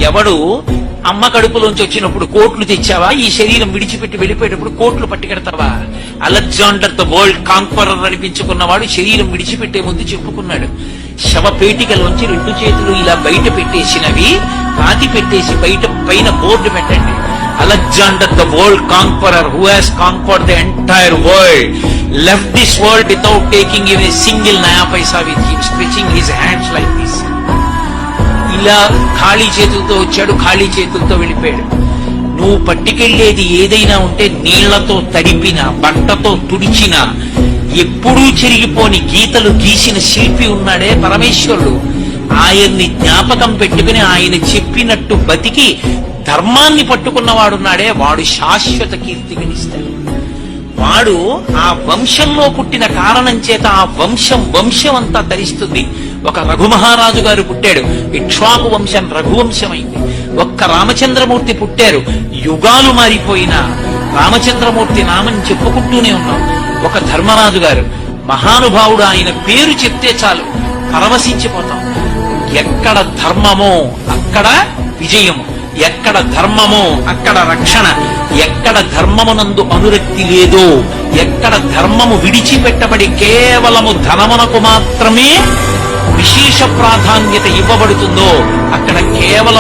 ఎవడు అమ్మ కడుపులోంచి వచ్చినప్పుడు కోట్లు తెచ్చావా, ఈ శరీరం విడిచిపెట్టి వెళ్ళిపోయేటప్పుడు కోట్లు పట్టుకెడతావా? అలెగ్జాండర్ ద వరల్డ్ కాంక్వరర్ అనిపించుకున్నవాడు శరీరం విడిచిపెట్టే ముందు చెప్పుకున్నాడు, శవపేటికలోంచి 2 చేతులు ఇలా బయట పెట్టేసినవి పాతి పెట్టేసి బయట పైన బోర్డు పెట్టండి, Alexander the world conqueror who has conquered the entire world left this world without taking even a single naya paisa with him, stretching his hands like this. ఇలా ఖాళీ చేతులతో వచ్చాడు, ఖాళీ చేతులతో వెళ్ళిపోయాడు. నువ్వు పట్టుకెళ్లేది ఏదైనా ఉంటే నీళ్లతో తడిపిన, బట్టతో తుడిచిన, ఎప్పుడూ చెరిగిపోని గీతలు గీసిన శిల్పి ఉన్నాడే పరమేశ్వరుడు. ఆయన్ని జ్ఞాపకం పెట్టుకుని ఆయన చెప్పినట్టు బతికి ధర్మాన్ని పట్టుకున్నవాడున్నాడే, వాడు శాశ్వత కీర్తినిస్తాడు. వాడు ఆ వంశంలో పుట్టిన కారణం చేత ఆ వంశం అంతా ధరిస్తుంది. ఒక రఘుమహారాజు గారు పుట్టాడు, ఇక్ష్వాకు వంశం రఘువంశమైంది. ఒక్క రామచంద్రమూర్తి పుట్టారు, యుగాలు మారిపోయినా రామచంద్రమూర్తి నామం చెప్పుకుంటూనే ఉన్నాం. ఒక ధర్మరాజు గారు మహానుభావుడు, ఆయన పేరు చెప్తే చాలు పరవశించిపోతాం. ఎక్కడ ధర్మమో అక్కడ విజయము, ఎక్కడ ధర్మమో అక్కడ రక్షణ, ఎక్కడ ధర్మమునందు అనురక్తి లేదో, ఎక్కడ ధర్మము విడిచిపెట్టబడి కేవలము ధనమునకు మాత్రమే విశేష ప్రాధాన్యత ఇవ్వబడుతుందో అక్కడ కేవలం